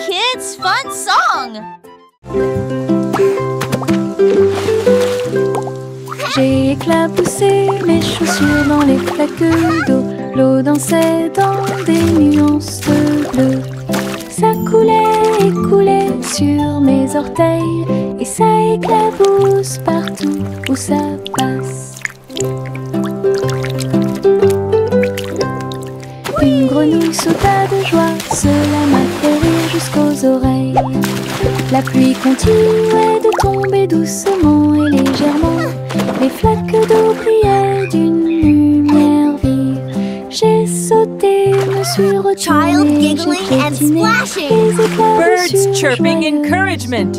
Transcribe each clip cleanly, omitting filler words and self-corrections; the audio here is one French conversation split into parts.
kids' fun song! J'ai éclaboussé mes chaussures dans les flaques d'eau. L'eau dansait dans des nuances de bleu. Ça coulait et coulait sur mes orteils, et ça éclabousse partout où ça passe. Une grenouille sauta de joie, cela m'a fait rire jusqu'aux oreilles. La pluie continuait de tomber doucement et légèrement. Les flaques d'eau brillaient d'une lumière vive. J'ai sauté, me suis retournée, j'ai piétiné les éclats Birds chirping encouragement.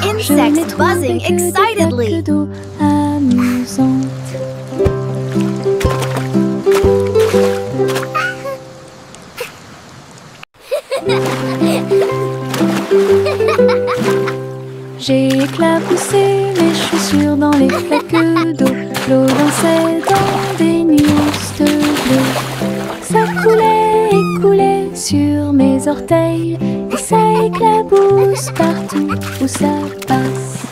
Insects buzzing excitedly. flaques d'eau amusantes. J'ai éclaboussé mes chaussures dans les flaques d'eau. L'eau dansait dans des nuances de bleu. Ça coulait et coulait sur mes orteils, et ça éclabousse partout où ça passe.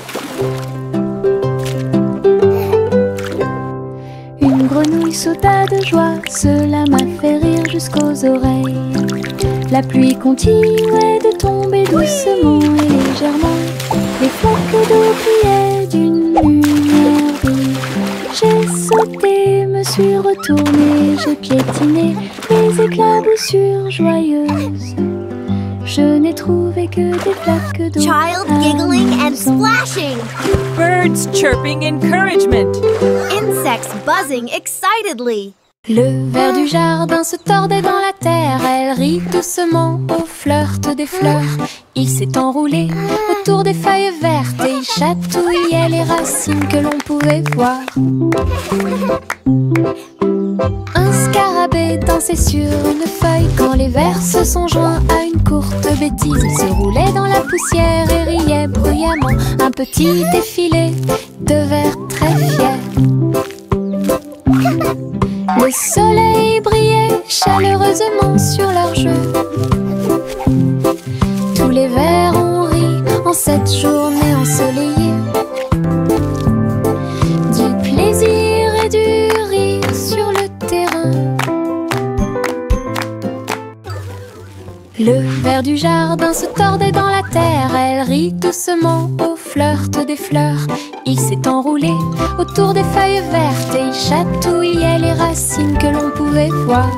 Une grenouille sauta de joie, cela m'a fait rire jusqu'aux oreilles. La pluie continuait de tomber doucement et légèrement. Les flaques d'eau brillaient d'une lumière vive. J'ai sauté, me suis retournée, j'ai piétiné les éclaboussures joyeuses. Je n'ai trouvé que des flaques d'eau Child giggling and amusantes. splashing. Birds chirping encouragement. Insects buzzing excitedly. Le ver du jardin se tordait dans la terre. Elle rit doucement au flirt des fleurs. Il s'est enroulé autour des feuilles vertes et il chatouillait les racines que l'on pouvait voir. Un scarabée dansait sur une feuille quand les vers se sont joints à une courte bêtise. Il se roulait dans la poussière et riait bruyamment. Un petit défilé de vers très fiers. Le soleil brillait chaleureusement sur leurs jeux. Tous les vers ont ri en cette journée ensoleillée. Du plaisir et du rire sur le terrain. Le ver du jardin se tordait dans la terre. Elle rit doucement au flirt des fleurs. Il s'est enroulé autour des feuilles vertes et il chatouillait les racines que l'on pouvait voir.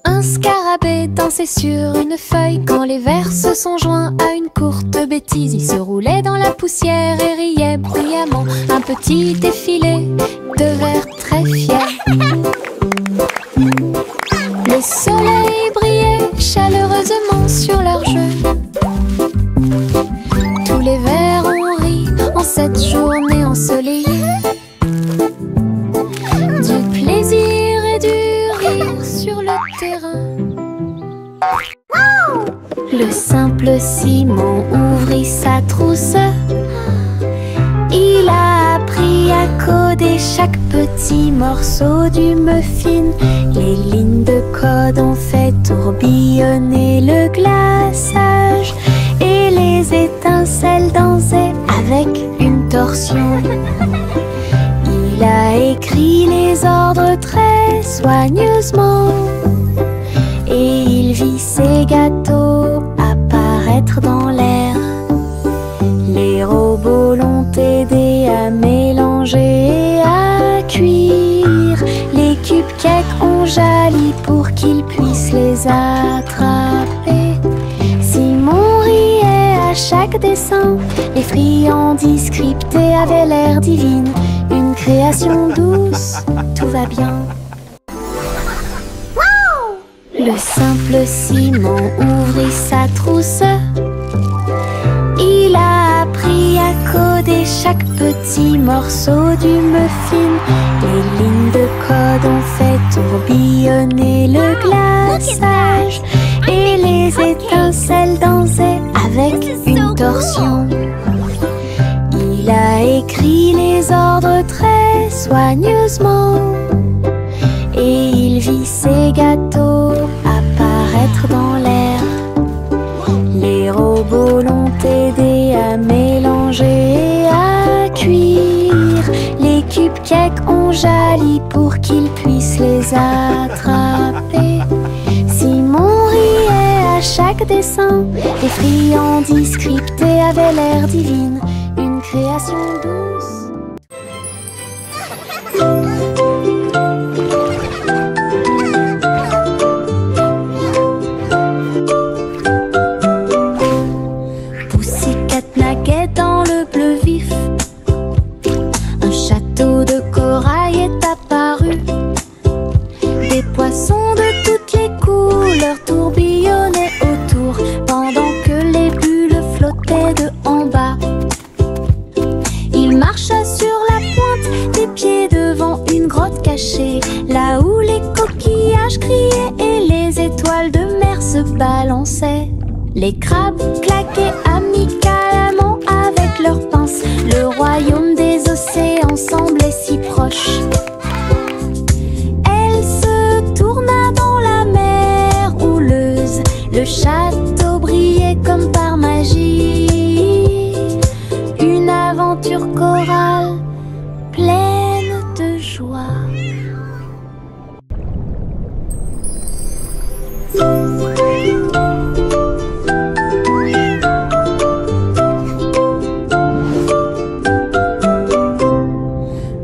Un scarabée dansait sur une feuille quand les vers se sont joints à une courte bêtise. Il se roulait dans la poussière et riait bruyamment. Un petit défilé de vers très fiers. Le soleil brillait chaleureusement sur leurs jeux. Tous les vers ont ri en cette journée ensoleillée. Du plaisir et du rire sur le terrain. Le simple Simon ouvrit sa trousse. Il a appris à coder chaque petit morceau du muffin. Les lignes de code ont fait tourbillonner le glaçage et les étincelles dansaient avec une torsion. Il a écrit les ordres très soigneusement et il vit ses gâteaux apparaître dans l'air. Les robots l'ont aidé à mélanger et à cuire. Les cupcakes ont jali pour qu'il puisse les attraper. Simon riait à chaque dessin. Les friandises scriptées avaient l'air divine. Une création douce, tout va bien. Le simple Simon ouvrit sa trousse. Il a appris à coder chaque petit morceau du muffin. Les lignes de code ont fait tourbillonner le glaçage et les étincelles dansaient avec une torsion. Il a écrit les ordres très soigneusement et il vit ses gâteaux apparaître dans Ali pour qu'il puisse les attraper. Simon riait à chaque dessin. Les friandises scriptées avaient l'air divine, une création douce. Pussycat naguait dans le bleu vif. Un château de corail est apparu. Des poissons de toutes les couleurs tourbillonnaient autour, pendant que les bulles flottaient de en bas. Il marcha sur la pointe des pieds devant une grotte cachée, là où les coquillages criaient et les étoiles de mer se balançaient. Les crabes claquaient amicalement avec leurs pinces. Le royaume des océans semblait si proche. Elle se tourna dans la mer houleuse. Le château brillait comme par magie. Une aventure chorale pleine de joie.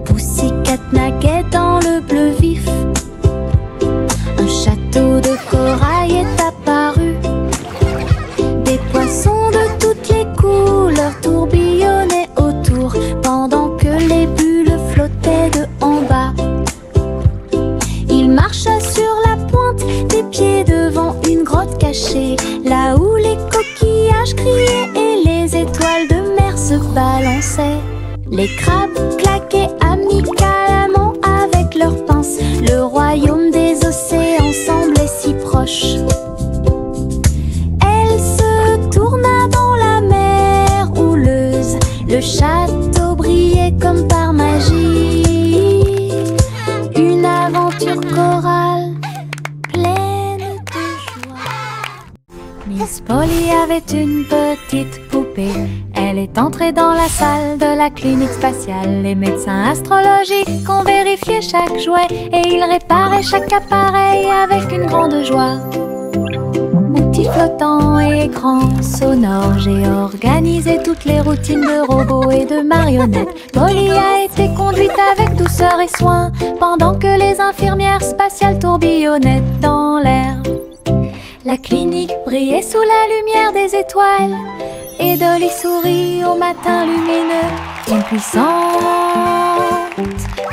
Pussycat naguait dans le bleu vif. Un château de corail est apparu. Des poissons de toutes les couleurs tourbillonnaient autour, pendant que les bulles flottaient de en bas. Il marcha sur la pointe des pieds devant une grotte cachée, là où les coquillages criaient et les étoiles de mer se balançaient. Les crabes claquaient amicalement avec leurs pinces. Le royaume des océans semblait si proche. Elle se tourna dans la mer houleuse. Le château brillait comme par magie. Une aventure chorale pleine de joie. Miss Polly avait une petite poupée. Elle est entrée dans la salle de la clinique spatiale. Les médecins astrologiques ont vérifié chaque jouet et ils réparaient chaque appareil avec une grande joie. Outils flottants et écrans sonores, j'ai organisé toutes les routines de robots et de marionnettes. Polly a été conduite avec douceur et soin, pendant que les infirmières spatiales tourbillonnaient dans l'air. La clinique brillait sous la lumière des étoiles, et Dolly sourit au matin lumineux. Une puissante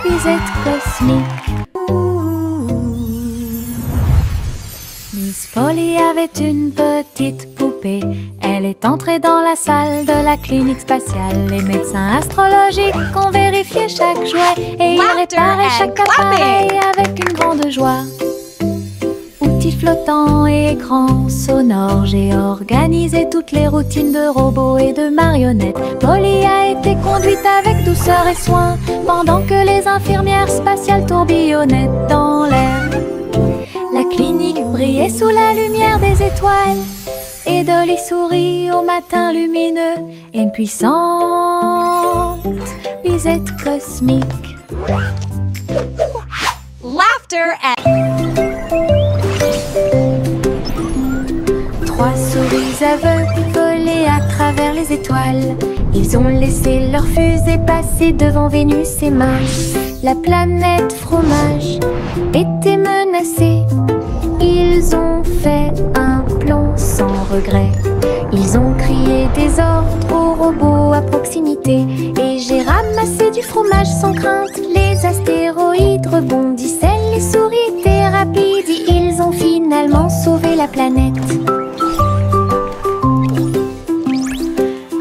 visette cosmique. Miss Polly avait une petite poupée. Elle est entrée dans la salle de la clinique spatiale. Les médecins astrologiques ont vérifié chaque jouet et ils réparaient chaque appareil avec une grande joie. Outils flottants et écrans sonores, j'ai organisé toutes les routines de robots et de marionnettes. Polly a été conduite avec douceur et soin, pendant que les infirmières spatiales tourbillonnaient dans l'air. La clinique brillait sous la lumière des étoiles, et Dolly sourit au matin lumineux. Et une puissante visette cosmique. Laughter and... Trois souris aveugles volaient à travers les étoiles. Ils ont laissé leur fusée passer devant Vénus et Mars. La planète fromage était menacée. Ils ont fait un plan sans regret. Ils ont crié des ordres aux robots à proximité. Et j'ai ramassé du fromage sans crainte. Les astéroïdes rebondissaient, les souris étaient rapides. Ils ont finalement sauvé la planète.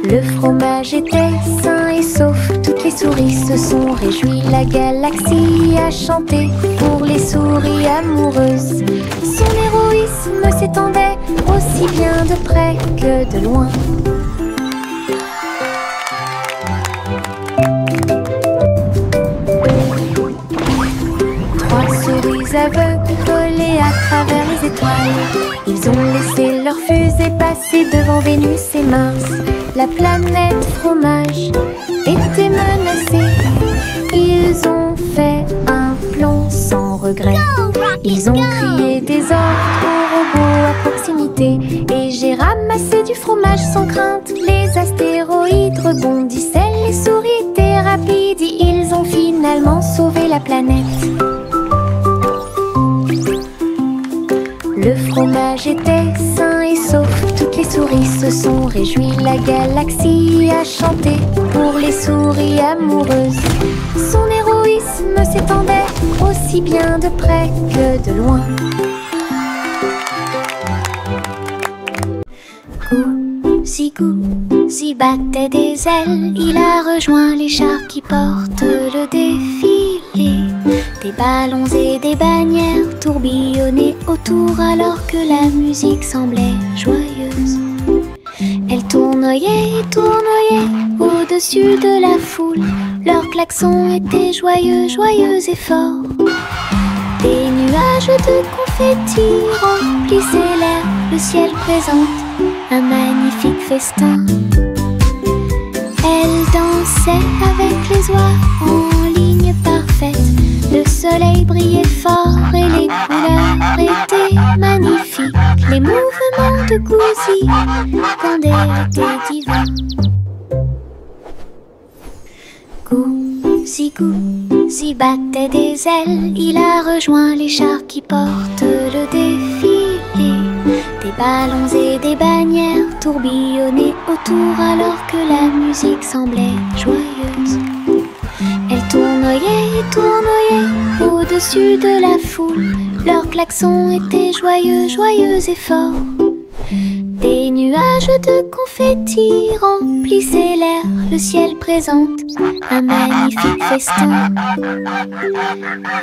Le fromage était sain et sauf, toutes les souris se sont réjouies. La galaxie a chanté pour les souris amoureuses. Son héroïsme s'étendait aussi bien de près que de loin. Trois souris aveugles volaient à travers les étoiles. Ils ont laissé leur fusée passer devant Vénus et Mars. La planète fromage était menacée. Ils ont fait un sans regret. Ils ont crié des ordres aux robots à proximité, et j'ai ramassé du fromage sans crainte. Les astéroïdes rebondissaient, les souris étaient rapides, et ils ont finalement sauvé la planète. Le fromage était sain et sauf, toutes les souris se sont réjouies. La galaxie a chanté pour les souris amoureuses. Son héroïsme s'étendait aussi bien de près que de loin. Gouzi battait des ailes, il a rejoint les chars qui portent le défilé. Des ballons et des bannières tourbillonnaient autour alors que la musique semblait joyeuse. Elle tournoyait et tournoyait au-dessus de la foule. Leurs klaxons étaient joyeux, joyeux et forts. Des nuages de confettis remplissaient l'air, le ciel présente un magnifique festin. Elle dansait avec les oies en ligne parfaite. Le soleil brillait fort et les couleurs étaient magnifiques. Les mouvements de Gouzi quand elle était divin. Gouzi battait des ailes, il a rejoint les chars qui portent le défilé. Des ballons et des bannières tourbillonnaient autour alors que la musique semblait joyeuse. Elle tournoyait et tournoyait au-dessus de la foule. Leurs klaxons étaient joyeux, joyeux et forts. Des nuages de confettis remplissaient l'air, le ciel présente un magnifique festin.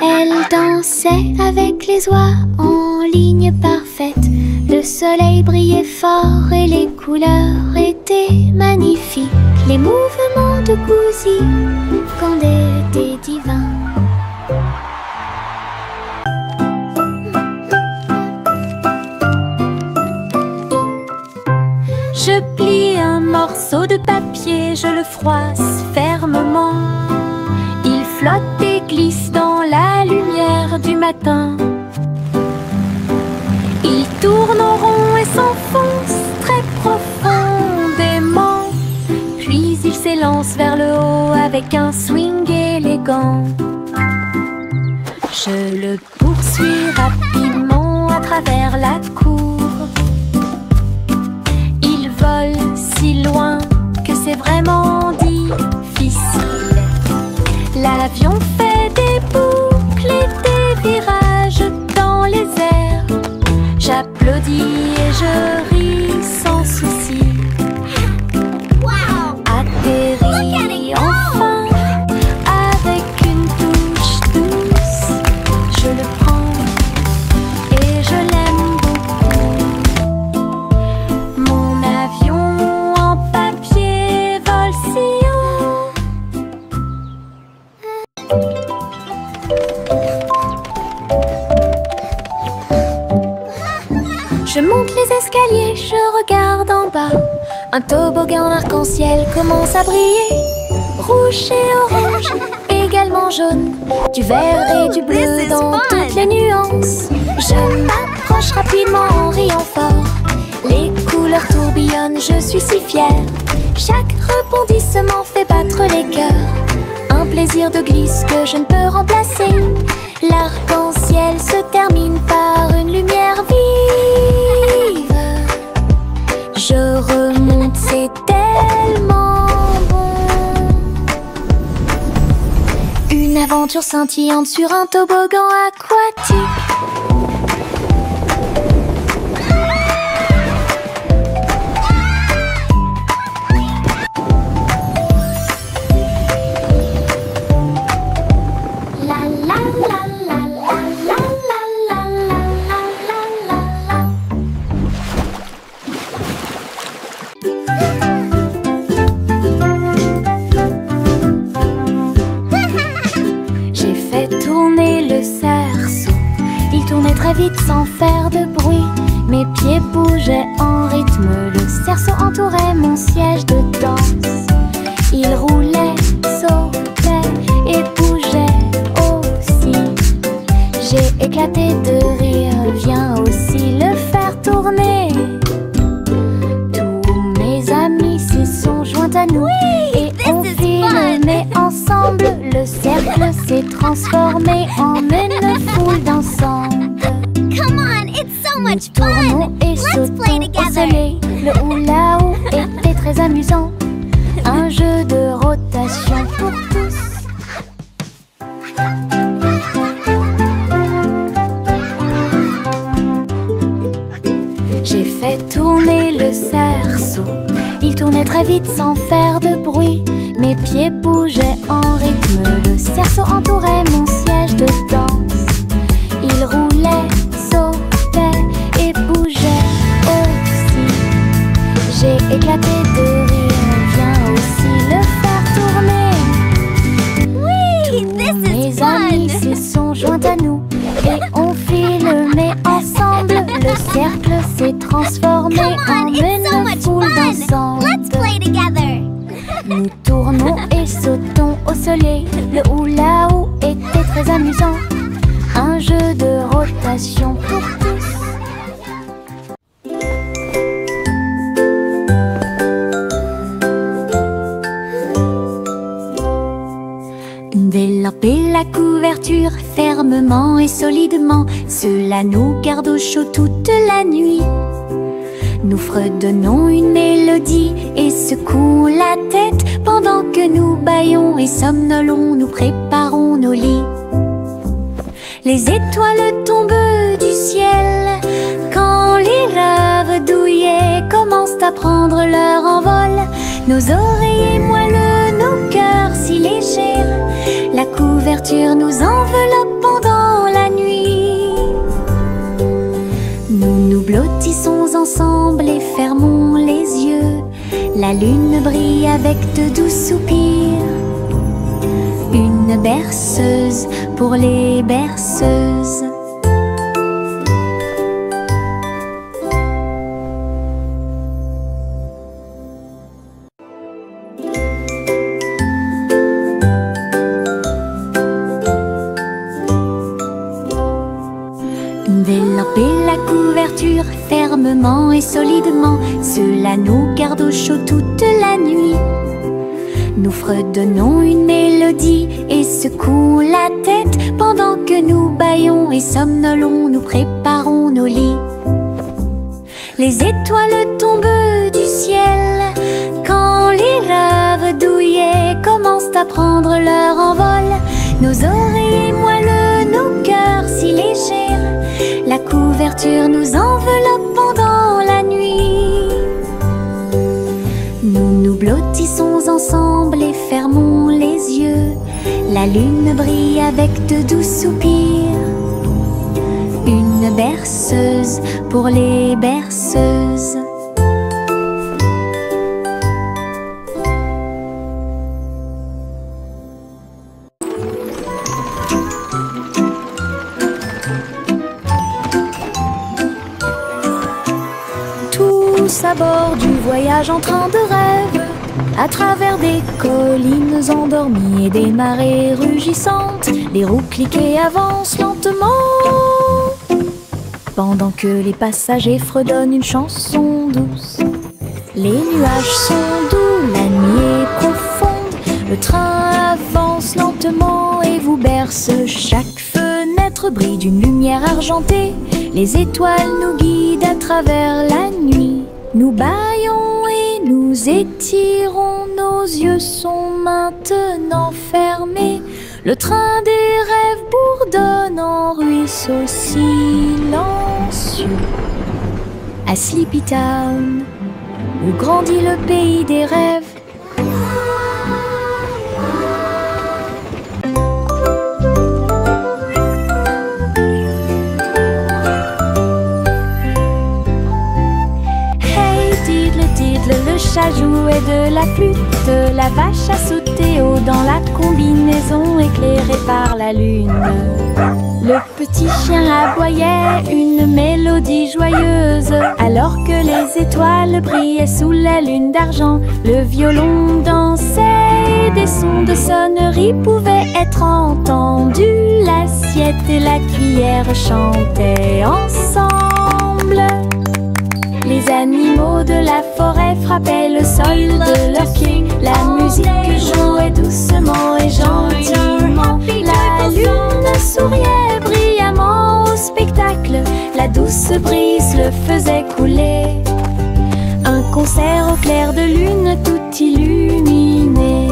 Elle dansait avec les oies en ligne parfaite. Le soleil brillait fort et les couleurs étaient magnifiques. Les mouvements de Gouzi quand elle était divin. Je plie un morceau de papier, je le froisse fermement. Il flotte et glisse dans la lumière du matin. Il tourne en rond et s'enfonce très profondément. Puis il s'élance vers le haut avec un swing élégant. Je le poursuis rapidement à travers la cour. Il vole si loin que c'est vraiment difficile. L'avion fait des boucles et des virages dans les airs. J'applaudis et je ris sans souci. Atterri enfin avec une touche douce. Je le prends et je l'aime beaucoup. Mon avion en papier vole si haut. Je monte les escaliers, je regarde en bas. Un toboggan arc-en-ciel commence à briller. Rouge et orange, également jaune. Du vert et du bleu dans toutes les nuances. Je m'approche rapidement en riant fort. Les couleurs tourbillonnent, je suis si fière. Chaque rebondissement fait battre les cœurs. Un plaisir de glisse que je ne peux remplacer. L'arc-en-ciel se termine par une lumière vive. Je remonte, c'est tellement bon. Une aventure scintillante sur un toboggan aquatique. Très vite sans faire de bruit, mes pieds bougeaient en rythme. Le cerceau entourait mon siège de danse. Il roulait, sautait et bougeait aussi. éclater de rire, viens aussi le faire tourner. Tous mes amis s'y sont joints à nous et on filmé ensemble. Le cercle s'est transformé en une foule d'ensemble. Come on, it's so much Nous fun! tournons et Let's play sautons au together! soleil. Le hula-hoop était très amusant. Un jeu de rotation pour tous. J'ai fait tourner le cerceau. Il tournait très vite sans faire de bruit. Mes pieds bougeaient en rythme. Le cerceau entourait mon siège de danse. Il roulait, sautait et bougeait aussi. J'ai éclaté de rire, viens aussi le faire tourner. Whee! This is Mes amis fun! s'y sont joints à nous et on filmé ensemble. Le cercle s'est transformé Come en on, it's so une much foule fun! d'ensemble. Let's play together! Nous tournons et sautons au soleil. Le hula-hoop était très amusant. Un jeu de rotation pour tous. Délamper la couverture fermement et solidement. Cela nous garde au chaud toute la nuit. Nous fredonnons une mélodie et secouons la tête pendant que nous bâillons et somnolons. Nous préparons nos lits. Les étoiles tombent du ciel quand les rêves douillets commencent à prendre leur envol. Nos oreillers moelleux, nos cœurs si légers. La couverture nous enveloppe pendant la nuit. Nous nous blottissons ensemble et fermons les yeux. La lune brille avec de doux soupirs. Une berceuse pour les berceuses. Délamper la couverture fermement et solidement. Cela nous garde au chaud toute la nuit. Nous fredonnons une mélodie et secouons la tête pendant que nous bâillons et somnolons. Nous préparons nos lits. Les étoiles tombent du ciel quand les rêves douillets commencent à prendre leur envol. Nos oreillers moelleux, nos cœurs si légers. La couverture nous enveloppe pendant la nuit. Nous nous blottissons ensemble et fermons les yeux. La lune brille avec de doux soupirs. Une berceuse pour les berceuses. Tous à bord du voyage en train de rêve, à travers des collines endormies et des marées rugissantes, les roues cliquent et avancent lentement, pendant que les passagers fredonnent une chanson douce. Les nuages sont doux, la nuit est profonde, le train avance lentement et vous berce. Chaque fenêtre brille d'une lumière argentée, les étoiles nous guident à travers la nuit. Nous bâillons et nous étirons, nos yeux sont maintenant fermés. Le train des rêves bourdonne en ruisseau silencieux. À Sleepy Town, où grandit le pays des rêves. Le chat jouait de la flûte, la vache a sauté haut dans la combinaison éclairée par la lune. Le petit chien aboyait une mélodie joyeuse, alors que les étoiles brillaient sous la lune d'argent. Le violon dansait et des sons de sonnerie pouvaient être entendus. L'assiette et la cuillère chantaient ensemble. Les animaux de la forêt frappaient le sol de leurs pieds. La musique jouait doucement et gentiment. La lune souriait brillamment au spectacle. La douce brise le faisait couler. Un concert au clair de lune tout illuminé.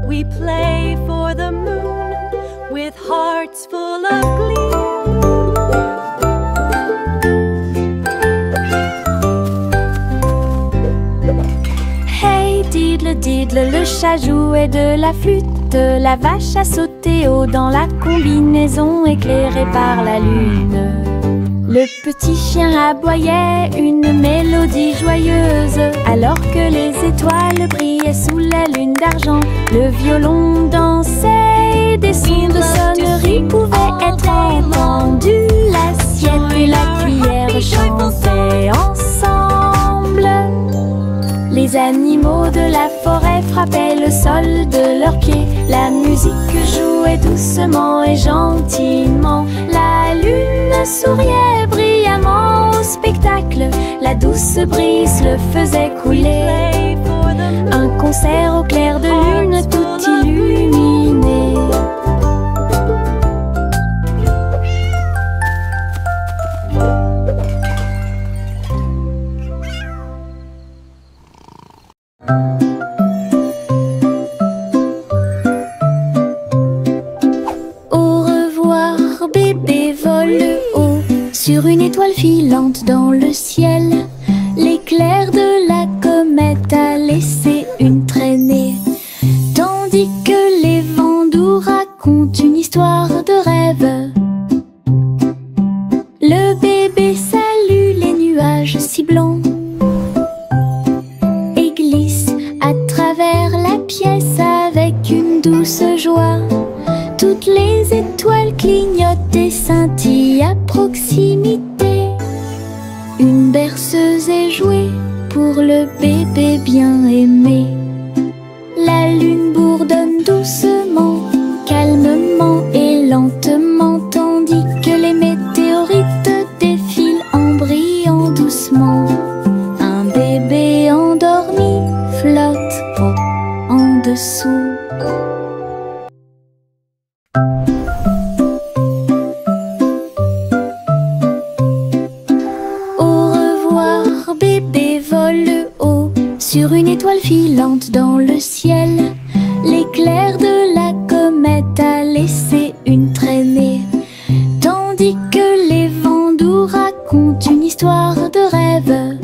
We play for the moon with hearts full of glee. Hey diddle diddle, le chat jouait de la flûte. La vache a sauté haut dans la combinaison éclairée par la lune. Le petit chien aboyait une mélodie joyeuse alors que les étoiles brillaient sous la lune d'argent. Le violon dansait et des sons de sonnerie pouvaient être entendus. L'assiette et la cuillère chantaient ensemble. Les animaux de la forêt frappaient le sol de leurs pieds. La musique jouait doucement et gentiment. La lune souriait brillamment au spectacle. La douce brise le faisait couler. Un concert au clair de lune tout illuminé. Au revoir bébé vole haut sur une étoile filante dans le ciel. L'éclair de la comète a laissé une traînée, tandis que les vents doux racontent une histoire de rêve. Le bébé salue les nuages si blancs et glisse à travers la pièce avec une douce joie. Toutes les étoiles clignotent et scintillent à proximité. Une berceuse est jouée pour le bébé bien aimé. La lune bourdonne doucement, calmement et lentement, tandis que les météorites défilent en brillant doucement. Un bébé endormi flotte en dessous. Bébé vole haut sur une étoile filante dans le ciel. L'éclair de la comète a laissé une traînée, tandis que les vents doux racontent une histoire de rêve.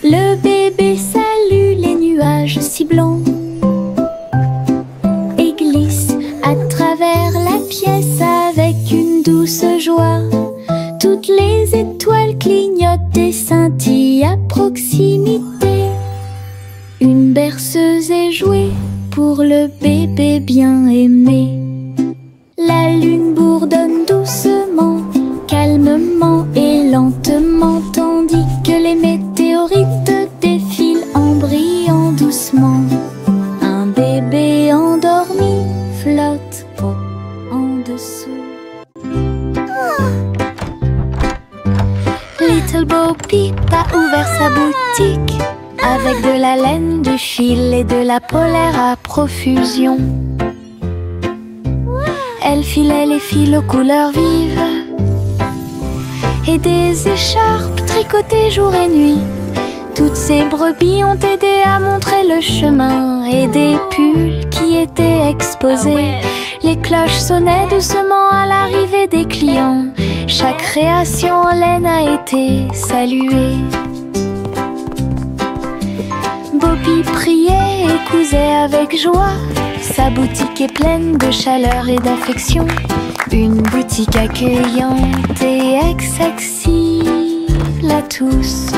Le bébé salue les nuages si blancs et glisse à travers la pièce avec une douce joie. Toutes les étoiles clignotent et scintillent à proximité. Une berceuse est jouée pour le bébé bien aimé. La lune bourdonne doucement, calmement et lentement, tandis que les météorites défilent en brillant doucement. Un bébé endormi flotte en dessous. Little Bo Peep a ouvert sa boutique avec de la laine, du fil et de la polaire à profusion. Elle filait les fils aux couleurs vives et des écharpes tricotées jour et nuit. Toutes ces brebis ont aidé à montrer le chemin et des pulls qui étaient exposés. Les cloches sonnaient doucement à l'arrivée des clients. Chaque création en laine a été saluée. Bobby priait et cousait avec joie. Sa boutique est pleine de chaleur et d'affection. Une boutique accueillante et accessible à tous.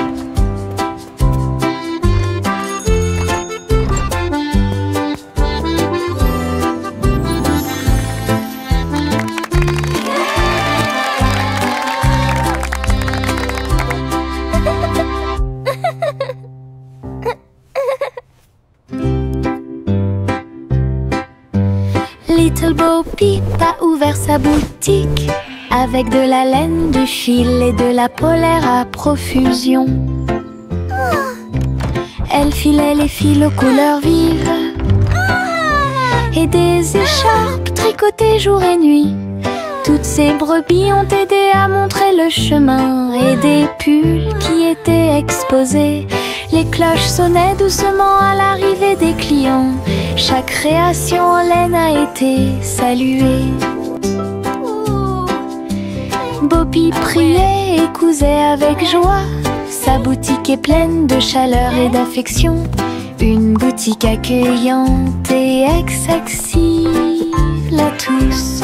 Little Bo Peep a ouvert sa boutique avec de la laine, du fil et de la polaire à profusion. Elle filait les fils aux couleurs vives et des écharpes tricotées jour et nuit. Toutes ces brebis ont aidé à montrer le chemin et des pulls qui étaient exposés. Les cloches sonnaient doucement à l'arrivée des clients. Chaque création en laine a été saluée. Bo Peep priait et cousait avec joie. Sa boutique est pleine de chaleur et d'affection. Une boutique accueillante et accessible à tous.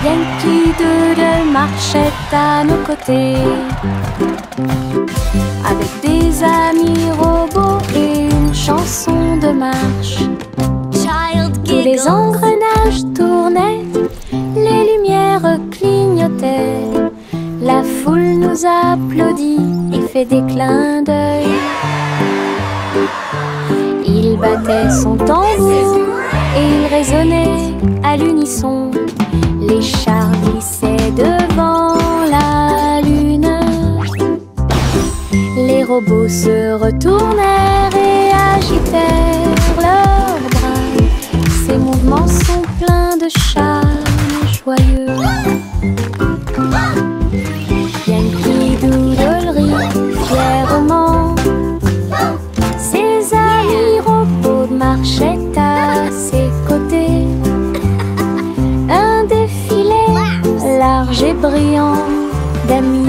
Yankee Doodle marchait à nos côtés, avec des amis robots et une chanson de marche. Tous les engrenages tournaient, les lumières clignotaient. La foule nous applaudit et fait des clins d'œil. Il battait son tambour et il résonnait à l'unisson. Les chars glissaient devant la lune. Les robots se retournèrent et agitèrent leurs bras. Ces mouvements sont pleins de charme joyeux. Yankee Doodle rit fièrement. Ses amis robots marchaient à ses côtés. Un défilé large et brillant d'amis.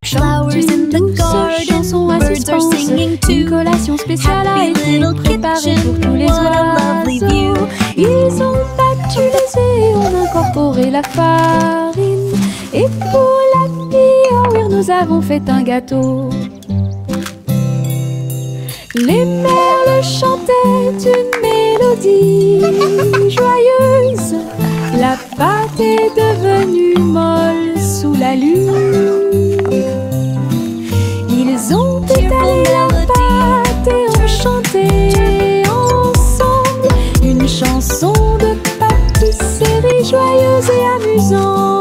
Flowers in the garden, birds are singing too. Une collation spéciale a Happy été little préparée pour kitchen, tous les what a lovely view. oiseaux. Ils ont battu les œufs et ont incorporé la farine. Et pour l'happy hour, nous avons fait un gâteau. Les merles chantaient une mélodie joyeuse. La pâte est devenue molle sous la lune. Ils ont étalé la pâte et ont chanté ensemble une chanson de pâtisserie joyeuse et amusante.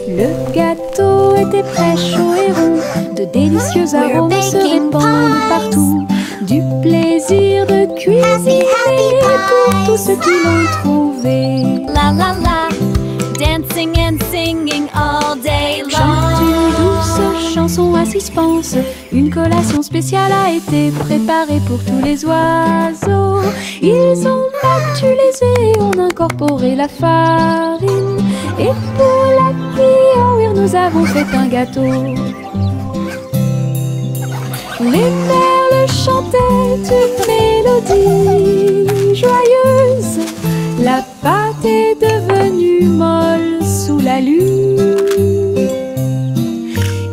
Le gâteau était prêt, chaud et rond. De délicieux arômes se répandent partout. Du plaisir de cuisiner pour tous ceux qui l'ont trouvé. La la la, dancing and singing all day Chante une long. douce chanson à suspense. Une collation spéciale a été préparée pour tous les oiseaux. Ils ont battu les œufs et ont incorporé la farine. Et pour l'happy hour, nous avons fait un gâteau. Les merles chantaient une mélodie joyeuse. La pâte est devenue molle sous la lune.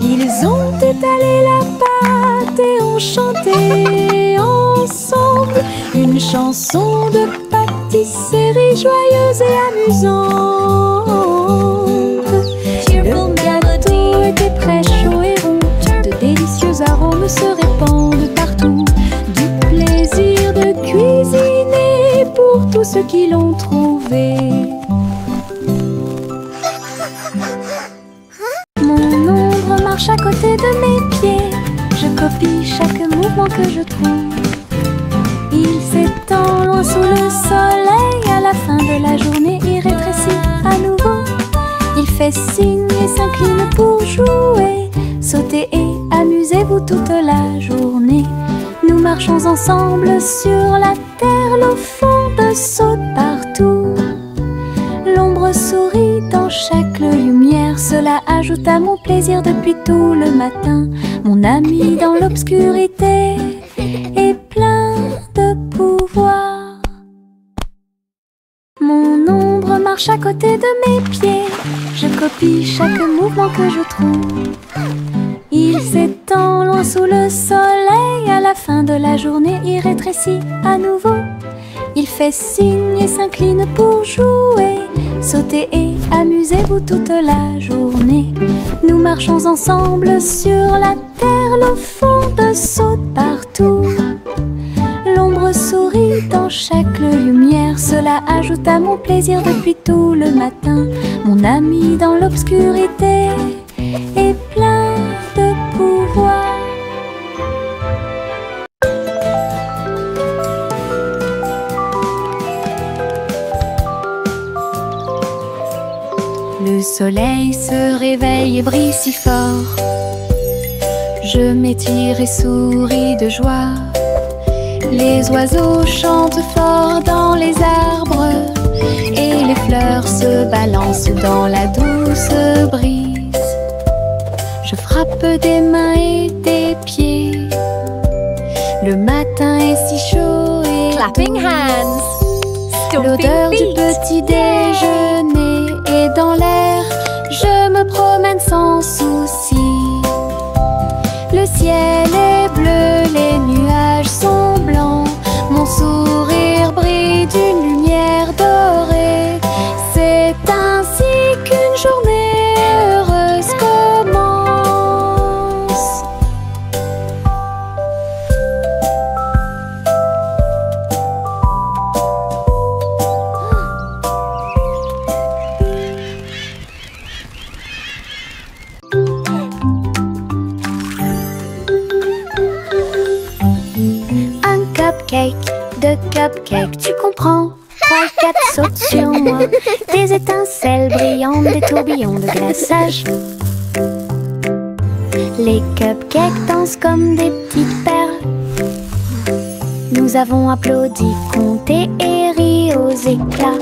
Ils ont étalé la pâte et ont chanté ensemble une chanson de pâtisserie joyeuse et amusante. Le gâteau était prêt, chaud et rond. De délicieux arômes se répandent partout. Du plaisir de cuisiner pour tous ceux qui l'ont trouvé. Mon ombre marche à côté de mes pieds. Je copie chaque mouvement que je trouve. Il s'étend loin sous le soleil. À la fin de la journée, il rétrécit à nouveau. Il fait signe et s'incline pour jouer. Sautez et amusez-vous toute la journée. Nous marchons ensemble sur la terre. L'eau fonde saute partout. L'ombre sourit dans chaque lumière. Cela ajoute à mon plaisir depuis tout le matin. Mon ami dans l'obscurité est plein de pouvoir. Mon ombre marche à côté de mes pieds. Je copie chaque mouvement que je trouve. Il s'étend loin sous le soleil. À la fin de la journée, il rétrécit à nouveau. Il fait signe et s'incline pour jouer. Sautez et amusez-vous toute la journée. Nous marchons ensemble sur la terre. Le fond saute partout. L'ombre sourit dans chaque lumière. Cela ajoute à mon plaisir depuis tout le matin. Mon ami dans l'obscurité est plein de pouvoir. Le soleil se réveille et brille si fort. Je m'étire et souris de joie. Les oiseaux chantent fort dans les arbres et les fleurs se balancent dans la douce brise. Je frappe des mains et des pieds. Le matin est si chaud et Clapping hands. l'odeur du petit déjeuner est dans l'air. Je me promène sans souci. Le ciel est bleu, les nuages sont blancs. Mon sourire brille d'une lumière dorée. C'est ainsi qu'une journée heureuse commence. Deux cupcakes, tu comprends? 3, 4 sautent sur moi. Des étincelles brillantes, des tourbillons de glaçage. Les cupcakes dansent comme des petites perles. Nous avons applaudi, compté et ri aux éclats.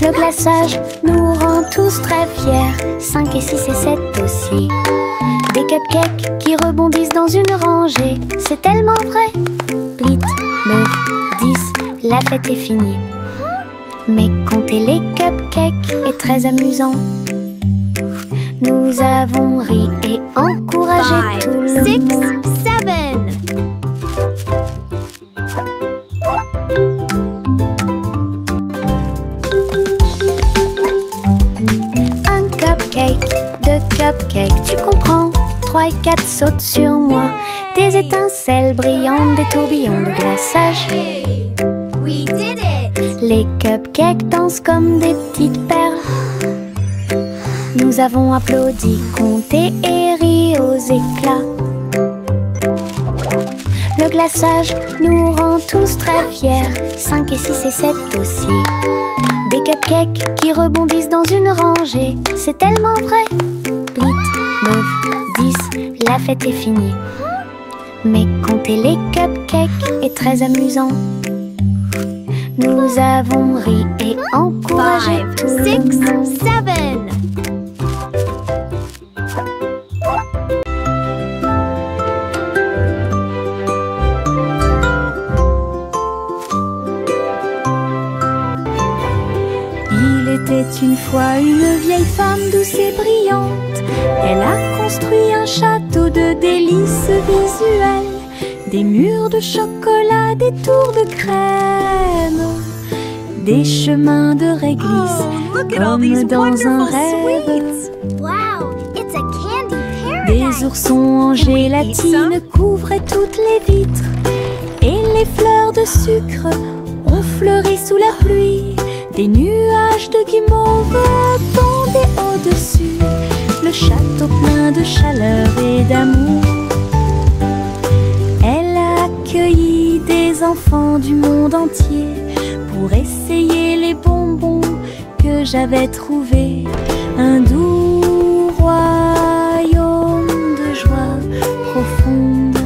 Le glaçage nous rend tous très fiers. 5 et 6 et 7 aussi. Des cupcakes qui rebondissent dans une rangée. C'est tellement vrai. 8, 9, 10, la fête est finie. Mais compter les cupcakes est très amusant. Nous avons ri et encouragé tout le 5, 6, monde. 7. Un cupcake, 2 cupcakes, tu comprends? 3 et 4 sautent sur moi. Des étincelles brillantes, des tourbillons de glaçage. Hey, we did it. Les cupcakes dansent comme des petites perles. Nous avons applaudi, compté et ri aux éclats. Le glaçage nous rend tous très fiers. 5 et 6 et 7 aussi. Des cupcakes qui rebondissent dans une rangée. C'est tellement vrai. 8, 9, 10, la fête est finie. Mais compter les cupcakes est très amusant. Nous avons ri et encouragé 5, tout le 6, monde. 7. Il était une fois une vieille femme douce et brillante. Elle a construit un château de délices visuelles. Des murs de chocolat, des tours de crème, des chemins de réglisse, comme dans un rêve. Wow, it's a candy Des paradise. oursons en gélatine couvraient toutes les vitres. Et les fleurs de sucre ont fleuri sous la pluie. Des nuages de guimauve pendaient au-dessus. Le château plein de chaleur et d'amour. Elle a accueilli des enfants du monde entier pour essayer les bonbons que j'avais trouvés. Un doux royaume de joie profonde.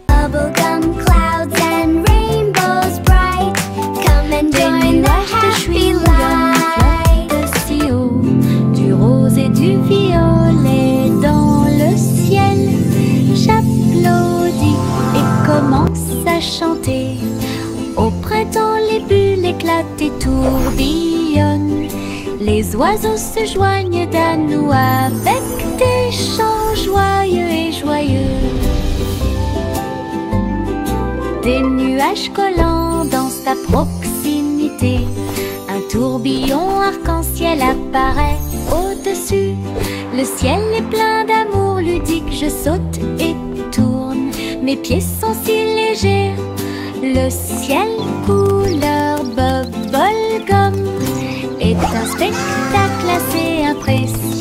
Bubblegum clouds and rainbows bright. Come and Des join the nuages de happy chewing-gum light. flottent aussi rayonnent. Les oiseaux se joignent à nous avec des chants joyeux et joyeux. Des nuages collants dansent à proximité. Un tourbillon arc-en-ciel apparaît au-dessus. Le ciel est plein d'amour ludique. Je saute et tourne, mes pieds sont si légers. Le ciel couleur bubblegum est un spectacle assez impressionnant.